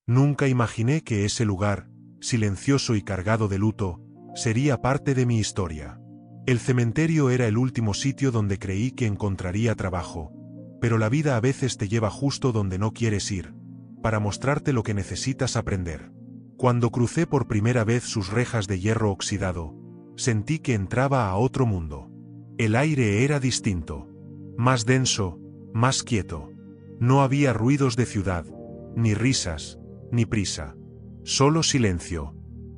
Nunca imaginé que ese lugar, silencioso y cargado de luto, sería parte de mi historia. El cementerio era el último sitio donde creí que encontraría trabajo, pero la vida a veces te lleva justo donde no quieres ir, para mostrarte lo que necesitas aprender. Cuando crucé por primera vez sus rejas de hierro oxidado, sentí que entraba a otro mundo. El aire era distinto, más denso, más quieto. No había ruidos de ciudad, ni risas, ni prisa. Solo silencio.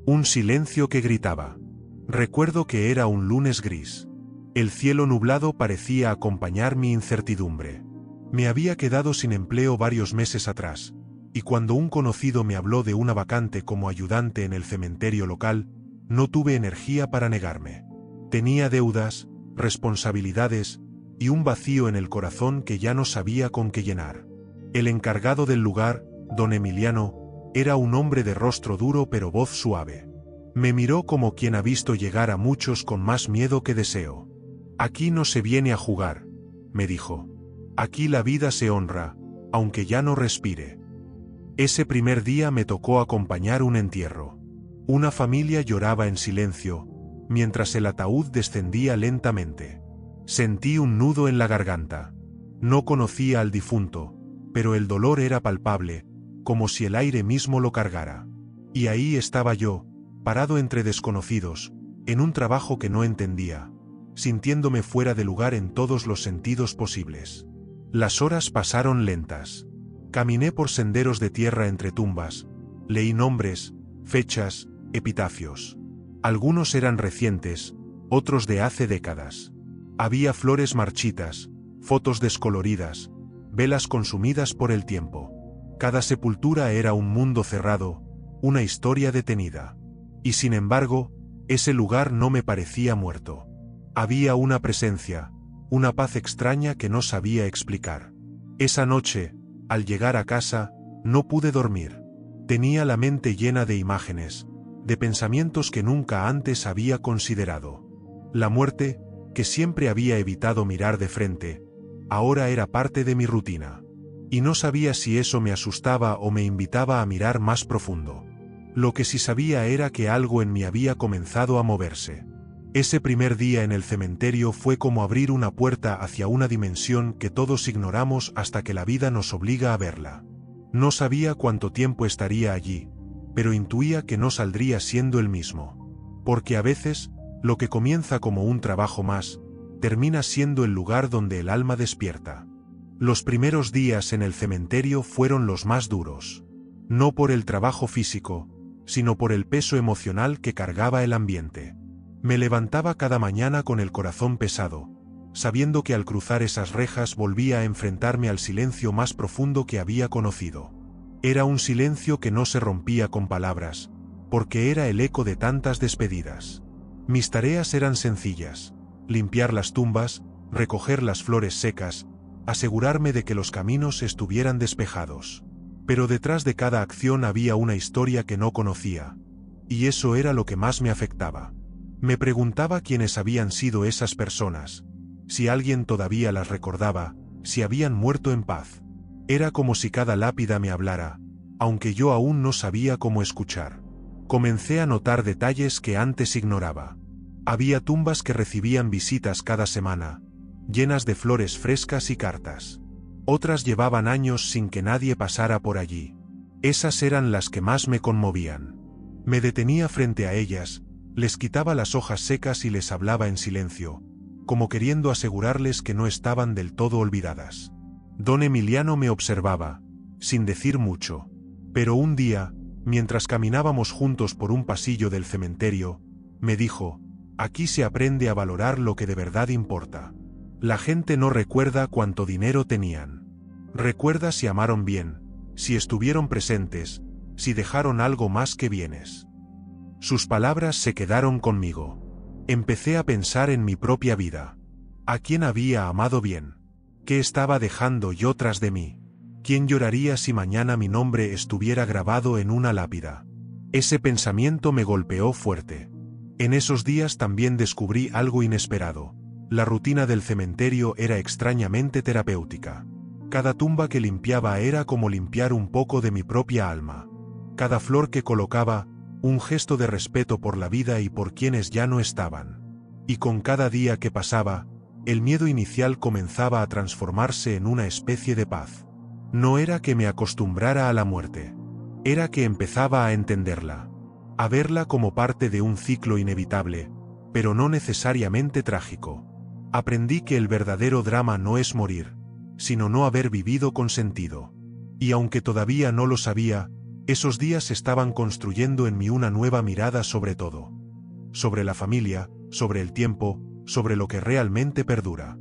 Un silencio que gritaba. Recuerdo que era un lunes gris. El cielo nublado parecía acompañar mi incertidumbre. Me había quedado sin empleo varios meses atrás, y cuando un conocido me habló de una vacante como ayudante en el cementerio local, no tuve energía para negarme. Tenía deudas, responsabilidades, y un vacío en el corazón que ya no sabía con qué llenar. El encargado del lugar, don Emiliano, era un hombre de rostro duro pero voz suave. Me miró como quien ha visto llegar a muchos con más miedo que deseo. Aquí no se viene a jugar, me dijo. Aquí la vida se honra, aunque ya no respire. Ese primer día me tocó acompañar un entierro. Una familia lloraba en silencio, mientras el ataúd descendía lentamente. Sentí un nudo en la garganta. No conocía al difunto, pero el dolor era palpable, como si el aire mismo lo cargara. Y ahí estaba yo, parado entre desconocidos, en un trabajo que no entendía, sintiéndome fuera de lugar en todos los sentidos posibles. Las horas pasaron lentas. Caminé por senderos de tierra entre tumbas, leí nombres, fechas, epitafios. Algunos eran recientes, otros de hace décadas. Había flores marchitas, fotos descoloridas, velas consumidas por el tiempo. Cada sepultura era un mundo cerrado, una historia detenida. Y sin embargo, ese lugar no me parecía muerto. Había una presencia, una paz extraña que no sabía explicar. Esa noche, al llegar a casa, no pude dormir. Tenía la mente llena de imágenes, de pensamientos que nunca antes había considerado. La muerte, que siempre había evitado mirar de frente, ahora era parte de mi rutina. Y no sabía si eso me asustaba o me invitaba a mirar más profundo. Lo que sí sabía era que algo en mí había comenzado a moverse. Ese primer día en el cementerio fue como abrir una puerta hacia una dimensión que todos ignoramos hasta que la vida nos obliga a verla. No sabía cuánto tiempo estaría allí, pero intuía que no saldría siendo el mismo. Porque a veces, lo que comienza como un trabajo más, termina siendo el lugar donde el alma despierta. Los primeros días en el cementerio fueron los más duros. No por el trabajo físico, sino por el peso emocional que cargaba el ambiente. Me levantaba cada mañana con el corazón pesado, sabiendo que al cruzar esas rejas volvía a enfrentarme al silencio más profundo que había conocido. Era un silencio que no se rompía con palabras, porque era el eco de tantas despedidas. Mis tareas eran sencillas: limpiar las tumbas, recoger las flores secas, asegurarme de que los caminos estuvieran despejados. Pero detrás de cada acción había una historia que no conocía, y eso era lo que más me afectaba. Me preguntaba quiénes habían sido esas personas, si alguien todavía las recordaba, si habían muerto en paz. Era como si cada lápida me hablara, aunque yo aún no sabía cómo escuchar. Comencé a notar detalles que antes ignoraba. Había tumbas que recibían visitas cada semana, llenas de flores frescas y cartas. Otras llevaban años sin que nadie pasara por allí. Esas eran las que más me conmovían. Me detenía frente a ellas, les quitaba las hojas secas y les hablaba en silencio, como queriendo asegurarles que no estaban del todo olvidadas. Don Emiliano me observaba, sin decir mucho. Pero un día, mientras caminábamos juntos por un pasillo del cementerio, me dijo: aquí se aprende a valorar lo que de verdad importa. La gente no recuerda cuánto dinero tenían. Recuerda si amaron bien, si estuvieron presentes, si dejaron algo más que bienes. Sus palabras se quedaron conmigo. Empecé a pensar en mi propia vida. ¿A quién había amado bien? ¿Qué estaba dejando yo tras de mí? ¿Quién lloraría si mañana mi nombre estuviera grabado en una lápida? Ese pensamiento me golpeó fuerte. En esos días también descubrí algo inesperado. La rutina del cementerio era extrañamente terapéutica. Cada tumba que limpiaba era como limpiar un poco de mi propia alma. Cada flor que colocaba, un gesto de respeto por la vida y por quienes ya no estaban. Y con cada día que pasaba, el miedo inicial comenzaba a transformarse en una especie de paz. No era que me acostumbrara a la muerte. Era que empezaba a entenderla. A verla como parte de un ciclo inevitable, pero no necesariamente trágico. Aprendí que el verdadero drama no es morir, sino no haber vivido con sentido. Y aunque todavía no lo sabía, esos días estaban construyendo en mí una nueva mirada sobre todo. Sobre la familia, sobre el tiempo, sobre lo que realmente perdura.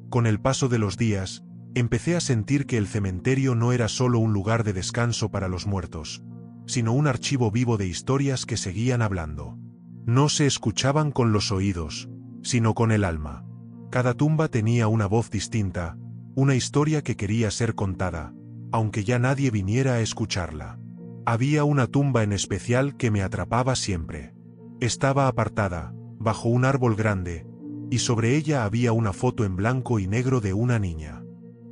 Con el paso de los días, empecé a sentir que el cementerio no era solo un lugar de descanso para los muertos, sino un archivo vivo de historias que seguían hablando. No se escuchaban con los oídos, sino con el alma. Cada tumba tenía una voz distinta, una historia que quería ser contada, aunque ya nadie viniera a escucharla. Había una tumba en especial que me atrapaba siempre. Estaba apartada, bajo un árbol grande, y sobre ella había una foto en blanco y negro de una niña.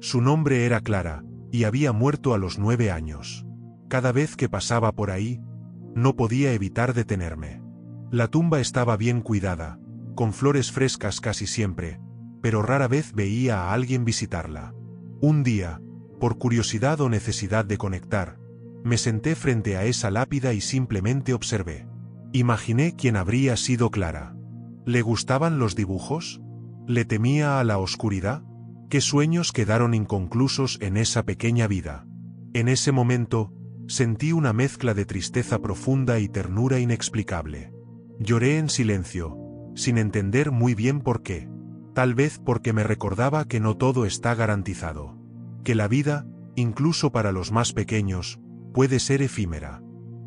Su nombre era Clara, y había muerto a los 9 años. Cada vez que pasaba por ahí, no podía evitar detenerme. La tumba estaba bien cuidada, con flores frescas casi siempre, pero rara vez veía a alguien visitarla. Un día, por curiosidad o necesidad de conectar, me senté frente a esa lápida y simplemente observé. Imaginé quién habría sido Clara. ¿Le gustaban los dibujos? ¿Le temía a la oscuridad? ¿Qué sueños quedaron inconclusos en esa pequeña vida? En ese momento, sentí una mezcla de tristeza profunda y ternura inexplicable. Lloré en silencio, sin entender muy bien por qué. Tal vez porque me recordaba que no todo está garantizado. Que la vida, incluso para los más pequeños, puede ser efímera.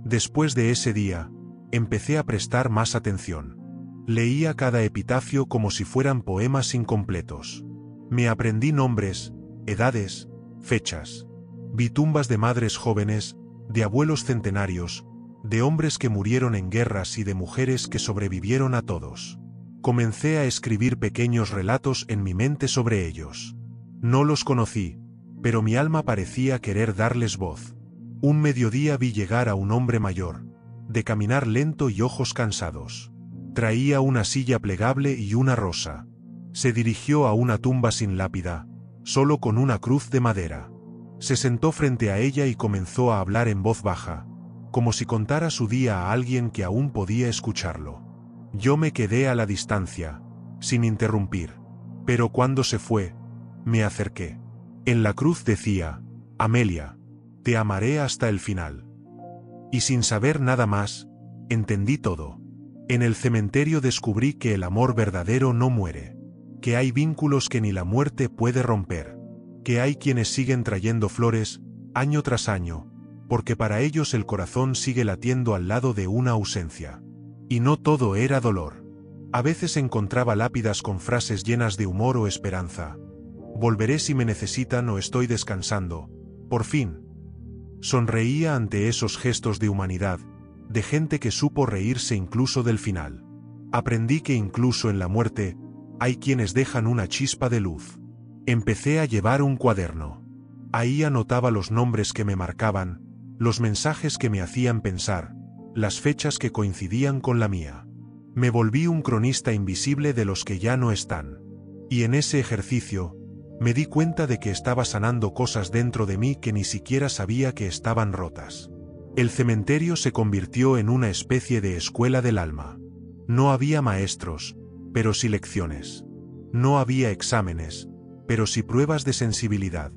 Después de ese día, empecé a prestar más atención. Leía cada epitafio como si fueran poemas incompletos. Me aprendí nombres, edades, fechas. Vi tumbas de madres jóvenes, de abuelos centenarios, de hombres que murieron en guerras y de mujeres que sobrevivieron a todos. Comencé a escribir pequeños relatos en mi mente sobre ellos. No los conocí, pero mi alma parecía querer darles voz. Un mediodía vi llegar a un hombre mayor, de caminar lento y ojos cansados. Traía una silla plegable y una rosa. Se dirigió a una tumba sin lápida, solo con una cruz de madera. Se sentó frente a ella y comenzó a hablar en voz baja, como si contara su día a alguien que aún podía escucharlo. Yo me quedé a la distancia, sin interrumpir. Pero cuando se fue, me acerqué. En la cruz decía, Amelia, te amaré hasta el final. Y sin saber nada más, entendí todo. En el cementerio descubrí que el amor verdadero no muere, que hay vínculos que ni la muerte puede romper, que hay quienes siguen trayendo flores, año tras año, porque para ellos el corazón sigue latiendo al lado de una ausencia. Y no todo era dolor. A veces encontraba lápidas con frases llenas de humor o esperanza. Volveré si me necesitan o estoy descansando. Por fin. Sonreía ante esos gestos de humanidad, de gente que supo reírse incluso del final. Aprendí que incluso en la muerte, hay quienes dejan una chispa de luz. Empecé a llevar un cuaderno. Ahí anotaba los nombres que me marcaban, los mensajes que me hacían pensar, las fechas que coincidían con la mía. Me volví un cronista invisible de los que ya no están. Y en ese ejercicio, me di cuenta de que estaba sanando cosas dentro de mí que ni siquiera sabía que estaban rotas. El cementerio se convirtió en una especie de escuela del alma. No había maestros, pero sí lecciones. No había exámenes, pero sí pruebas de sensibilidad.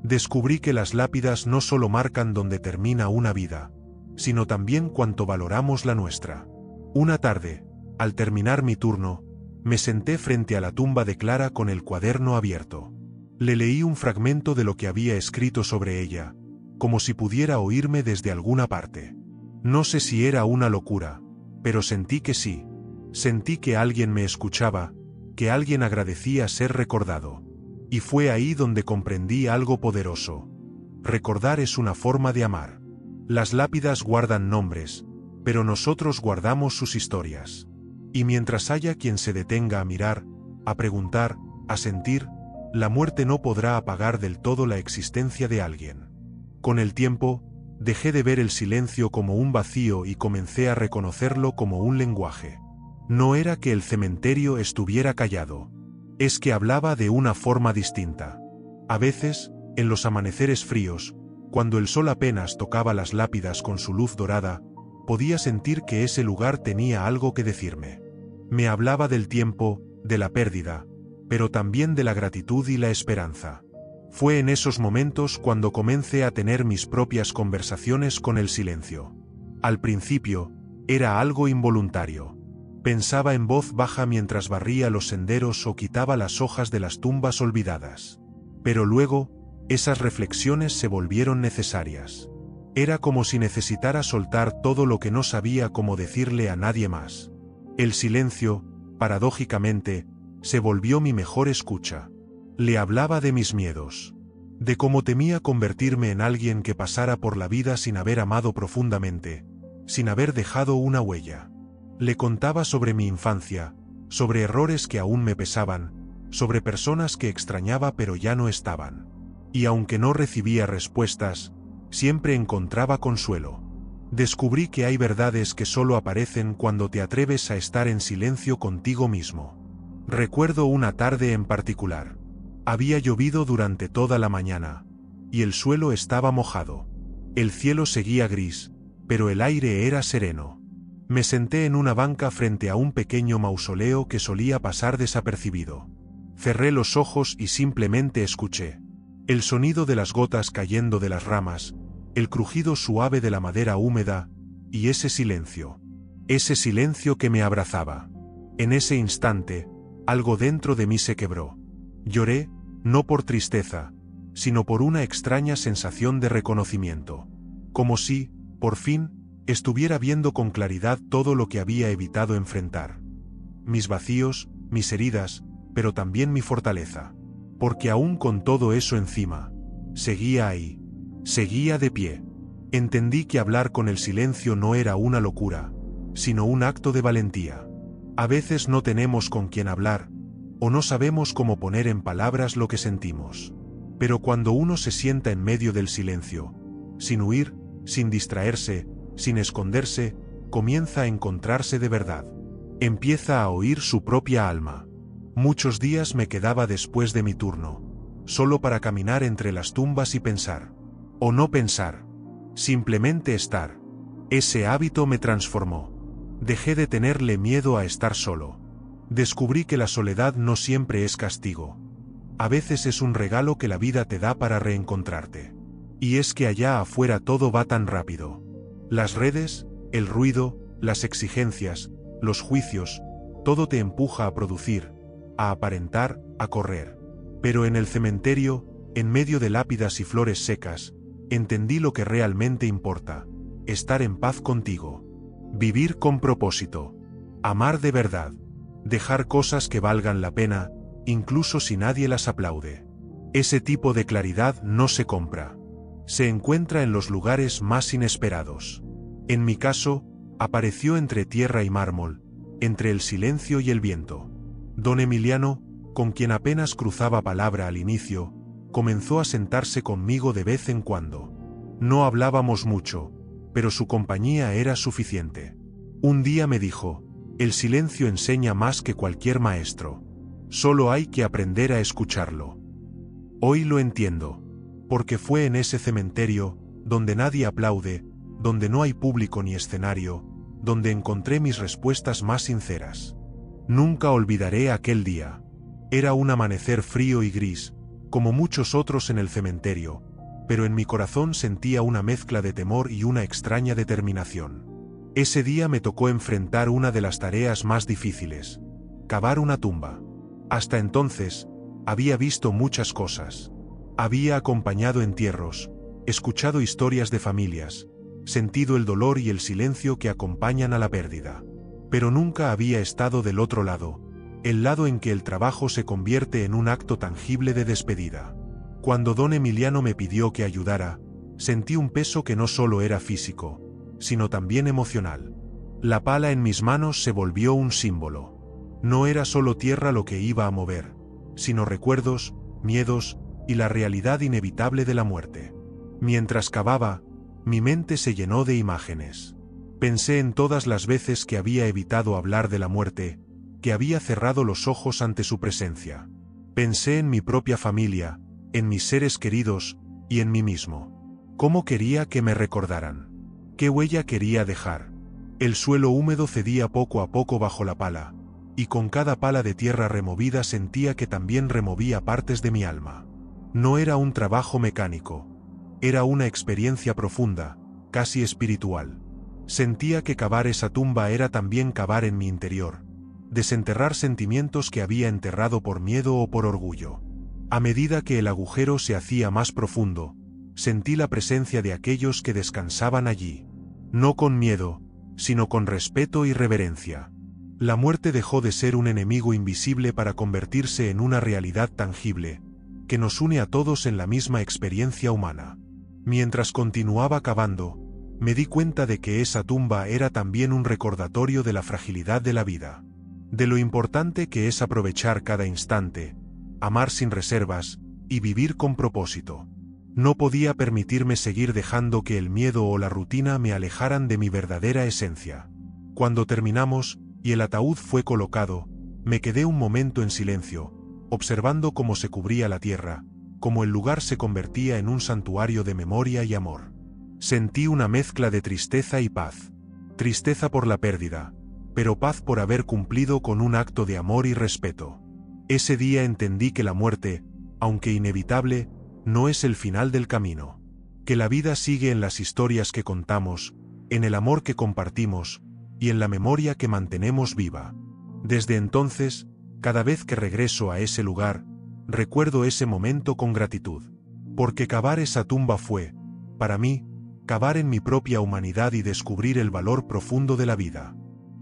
Descubrí que las lápidas no solo marcan donde termina una vida, sino también cuánto valoramos la nuestra. Una tarde, al terminar mi turno, me senté frente a la tumba de Clara con el cuaderno abierto. Le leí un fragmento de lo que había escrito sobre ella, como si pudiera oírme desde alguna parte. No sé si era una locura, pero sentí que sí. Sentí que alguien me escuchaba, que alguien agradecía ser recordado. Y fue ahí donde comprendí algo poderoso. Recordar es una forma de amar. Las lápidas guardan nombres, pero nosotros guardamos sus historias. Y mientras haya quien se detenga a mirar, a preguntar, a sentir, la muerte no podrá apagar del todo la existencia de alguien. Con el tiempo, Dejé de ver el silencio como un vacío y comencé a reconocerlo como un lenguaje. No era que el cementerio estuviera callado. Es que hablaba de una forma distinta. A veces, en los amaneceres fríos, cuando el sol apenas tocaba las lápidas con su luz dorada, podía sentir que ese lugar tenía algo que decirme. Me hablaba del tiempo, de la pérdida, pero también de la gratitud y la esperanza. Fue en esos momentos cuando comencé a tener mis propias conversaciones con el silencio. Al principio, era algo involuntario. Pensaba en voz baja mientras barría los senderos o quitaba las hojas de las tumbas olvidadas. Pero luego, esas reflexiones se volvieron necesarias. Era como si necesitara soltar todo lo que no sabía cómo decirle a nadie más. El silencio, paradójicamente, se volvió mi mejor escucha. Le hablaba de mis miedos, de cómo temía convertirme en alguien que pasara por la vida sin haber amado profundamente, sin haber dejado una huella. Le contaba sobre mi infancia, sobre errores que aún me pesaban, sobre personas que extrañaba pero ya no estaban. Y aunque no recibía respuestas, siempre encontraba consuelo. Descubrí que hay verdades que solo aparecen cuando te atreves a estar en silencio contigo mismo. Recuerdo una tarde en particular. Había llovido durante toda la mañana, y el suelo estaba mojado. El cielo seguía gris, pero el aire era sereno. Me senté en una banca frente a un pequeño mausoleo que solía pasar desapercibido. Cerré los ojos y simplemente escuché. El sonido de las gotas cayendo de las ramas, el crujido suave de la madera húmeda, y ese silencio que me abrazaba. En ese instante, algo dentro de mí se quebró. Lloré, no por tristeza, sino por una extraña sensación de reconocimiento. Como si, por fin, estuviera viendo con claridad todo lo que había evitado enfrentar. Mis vacíos, mis heridas, pero también mi fortaleza. Porque aún con todo eso encima, seguía ahí. Seguía de pie. Entendí que hablar con el silencio no era una locura, sino un acto de valentía. A veces no tenemos con quién hablar, o no sabemos cómo poner en palabras lo que sentimos. Pero cuando uno se sienta en medio del silencio, sin huir, sin distraerse, sin esconderse, comienza a encontrarse de verdad. Empieza a oír su propia alma. Muchos días me quedaba después de mi turno, solo para caminar entre las tumbas y pensar. O no pensar. Simplemente estar. Ese hábito me transformó. Dejé de tenerle miedo a estar solo. Descubrí que la soledad no siempre es castigo. A veces es un regalo que la vida te da para reencontrarte. Y es que allá afuera todo va tan rápido. Las redes, el ruido, las exigencias, los juicios, todo te empuja a producir, a aparentar, a correr. Pero en el cementerio, en medio de lápidas y flores secas, entendí lo que realmente importa: estar en paz contigo. Vivir con propósito. Amar de verdad. Dejar cosas que valgan la pena, incluso si nadie las aplaude. Ese tipo de claridad no se compra. Se encuentra en los lugares más inesperados. En mi caso, apareció entre tierra y mármol, entre el silencio y el viento. Don Emiliano, con quien apenas cruzaba palabra al inicio, comenzó a sentarse conmigo de vez en cuando. No hablábamos mucho, pero su compañía era suficiente. Un día me dijo: el silencio enseña más que cualquier maestro. Solo hay que aprender a escucharlo. Hoy lo entiendo, porque fue en ese cementerio, donde nadie aplaude, donde no hay público ni escenario, donde encontré mis respuestas más sinceras. Nunca olvidaré aquel día. Era un amanecer frío y gris, como muchos otros en el cementerio, pero en mi corazón sentía una mezcla de temor y una extraña determinación. Ese día me tocó enfrentar una de las tareas más difíciles: cavar una tumba. Hasta entonces, había visto muchas cosas. Había acompañado entierros, escuchado historias de familias, sentido el dolor y el silencio que acompañan a la pérdida. Pero nunca había estado del otro lado, el lado en que el trabajo se convierte en un acto tangible de despedida. Cuando don Emiliano me pidió que ayudara, sentí un peso que no solo era físico, sino también emocional. La pala en mis manos se volvió un símbolo. No era solo tierra lo que iba a mover, sino recuerdos, miedos, y la realidad inevitable de la muerte. Mientras cavaba, Mi mente se llenó de imágenes. Pensé en todas las veces que había evitado hablar de la muerte, que había cerrado los ojos ante su presencia. Pensé en mi propia familia, en mis seres queridos, y en mí mismo. ¿Cómo quería que me recordaran? ¿Qué huella quería dejar? El suelo húmedo cedía poco a poco bajo la pala, y con cada pala de tierra removida sentía que también removía partes de mi alma. No era un trabajo mecánico. Era una experiencia profunda, casi espiritual. Sentía que cavar esa tumba era también cavar en mi interior, desenterrar sentimientos que había enterrado por miedo o por orgullo. A medida que el agujero se hacía más profundo, sentí la presencia de aquellos que descansaban allí. No con miedo, sino con respeto y reverencia. La muerte dejó de ser un enemigo invisible para convertirse en una realidad tangible, que nos une a todos en la misma experiencia humana. Mientras continuaba cavando, me di cuenta de que esa tumba era también un recordatorio de la fragilidad de la vida, de lo importante que es aprovechar cada instante, amar sin reservas, y vivir con propósito. No podía permitirme seguir dejando que el miedo o la rutina me alejaran de mi verdadera esencia. Cuando terminamos, y el ataúd fue colocado, me quedé un momento en silencio, observando cómo se cubría la tierra, cómo el lugar se convertía en un santuario de memoria y amor. Sentí una mezcla de tristeza y paz. Tristeza por la pérdida, pero paz por haber cumplido con un acto de amor y respeto. Ese día entendí que la muerte, aunque inevitable, no es el final del camino. Que la vida sigue en las historias que contamos, en el amor que compartimos, y en la memoria que mantenemos viva. Desde entonces, cada vez que regreso a ese lugar, recuerdo ese momento con gratitud. Porque cavar esa tumba fue, para mí, cavar en mi propia humanidad y descubrir el valor profundo de la vida.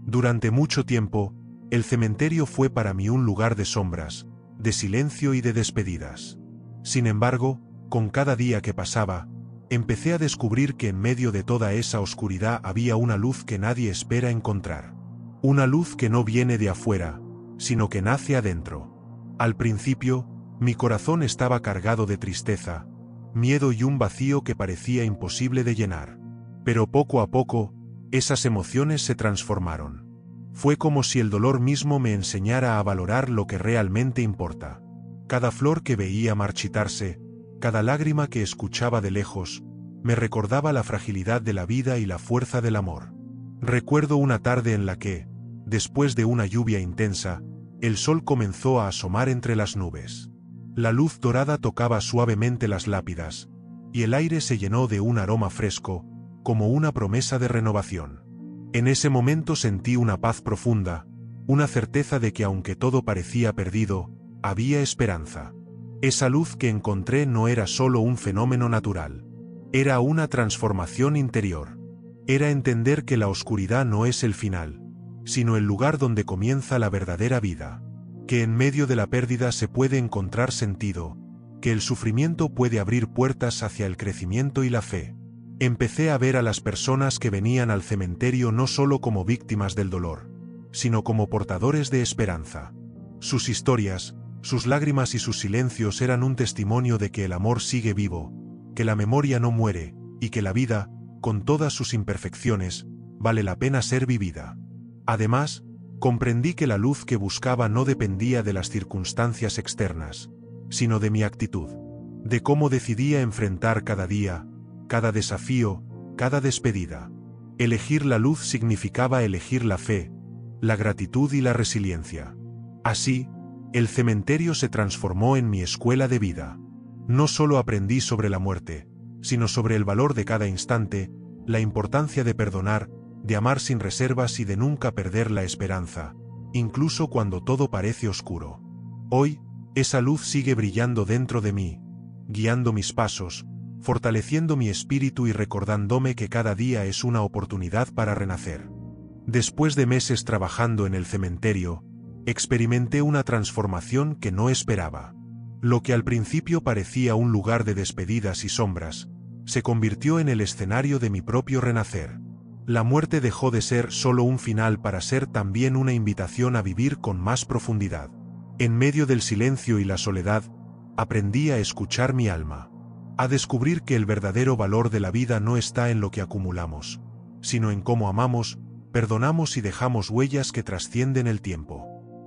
Durante mucho tiempo, el cementerio fue para mí un lugar de sombras, de silencio y de despedidas. Sin embargo, con cada día que pasaba, empecé a descubrir que en medio de toda esa oscuridad había una luz que nadie espera encontrar. Una luz que no viene de afuera, sino que nace adentro. Al principio, mi corazón estaba cargado de tristeza, miedo y un vacío que parecía imposible de llenar. Pero poco a poco, esas emociones se transformaron. Fue como si el dolor mismo me enseñara a valorar lo que realmente importa. Cada flor que veía marchitarse, cada lágrima que escuchaba de lejos, me recordaba la fragilidad de la vida y la fuerza del amor. Recuerdo una tarde en la que, después de una lluvia intensa, el sol comenzó a asomar entre las nubes. La luz dorada tocaba suavemente las lápidas, y el aire se llenó de un aroma fresco, como una promesa de renovación. En ese momento sentí una paz profunda, una certeza de que aunque todo parecía perdido, había esperanza. Esa luz que encontré no era solo un fenómeno natural. Era una transformación interior. Era entender que la oscuridad no es el final, sino el lugar donde comienza la verdadera vida. Que en medio de la pérdida se puede encontrar sentido, que el sufrimiento puede abrir puertas hacia el crecimiento y la fe. Empecé a ver a las personas que venían al cementerio no solo como víctimas del dolor, sino como portadores de esperanza. Sus historias, sus lágrimas y sus silencios eran un testimonio de que el amor sigue vivo, que la memoria no muere, y que la vida, con todas sus imperfecciones, vale la pena ser vivida. Además, comprendí que la luz que buscaba no dependía de las circunstancias externas, sino de mi actitud, de cómo decidía enfrentar cada día, cada desafío, cada despedida. Elegir la luz significaba elegir la fe, la gratitud y la resiliencia. Así, el cementerio se transformó en mi escuela de vida. No solo aprendí sobre la muerte, sino sobre el valor de cada instante, la importancia de perdonar, de amar sin reservas y de nunca perder la esperanza, incluso cuando todo parece oscuro. Hoy, esa luz sigue brillando dentro de mí, guiando mis pasos, fortaleciendo mi espíritu y recordándome que cada día es una oportunidad para renacer. Después de meses trabajando en el cementerio, experimenté una transformación que no esperaba. Lo que al principio parecía un lugar de despedidas y sombras, se convirtió en el escenario de mi propio renacer. La muerte dejó de ser solo un final para ser también una invitación a vivir con más profundidad. En medio del silencio y la soledad, aprendí a escuchar mi alma. a descubrir que el verdadero valor de la vida no está en lo que acumulamos, sino en cómo amamos, perdonamos y dejamos huellas que trascienden el tiempo.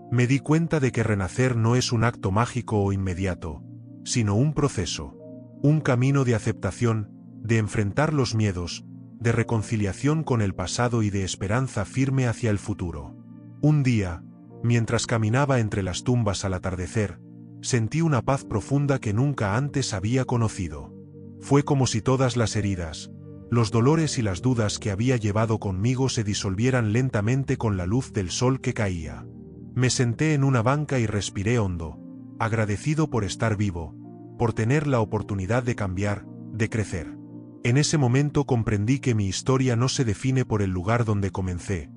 Me di cuenta de que renacer no es un acto mágico o inmediato, sino un proceso, un camino de aceptación, de enfrentar los miedos, de reconciliación con el pasado y de esperanza firme hacia el futuro. Un día, mientras caminaba entre las tumbas al atardecer, sentí una paz profunda que nunca antes había conocido. Fue como si todas las heridas, los dolores y las dudas que había llevado conmigo se disolvieran lentamente con la luz del sol que caía. Me senté en una banca y respiré hondo, agradecido por estar vivo, por tener la oportunidad de cambiar, de crecer. En ese momento comprendí que mi historia no se define por el lugar donde comencé,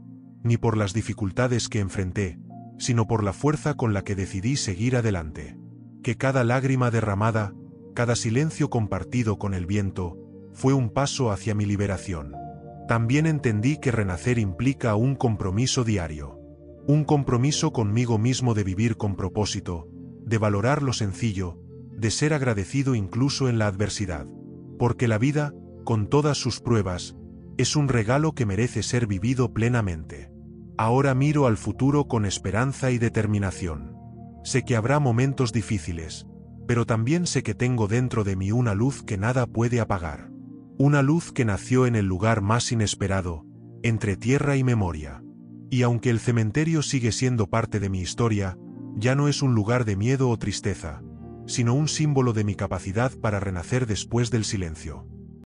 ni por las dificultades que enfrenté, sino por la fuerza con la que decidí seguir adelante. Que cada lágrima derramada, cada silencio compartido con el viento, fue un paso hacia mi liberación. También entendí que renacer implica un compromiso diario. Un compromiso conmigo mismo de vivir con propósito, de valorar lo sencillo, de ser agradecido incluso en la adversidad. Porque la vida, con todas sus pruebas, es un regalo que merece ser vivido plenamente. Ahora miro al futuro con esperanza y determinación. Sé que habrá momentos difíciles, pero también sé que tengo dentro de mí una luz que nada puede apagar. Una luz que nació en el lugar más inesperado, entre tierra y memoria. Y aunque el cementerio sigue siendo parte de mi historia, ya no es un lugar de miedo o tristeza, sino un símbolo de mi capacidad para renacer después del silencio.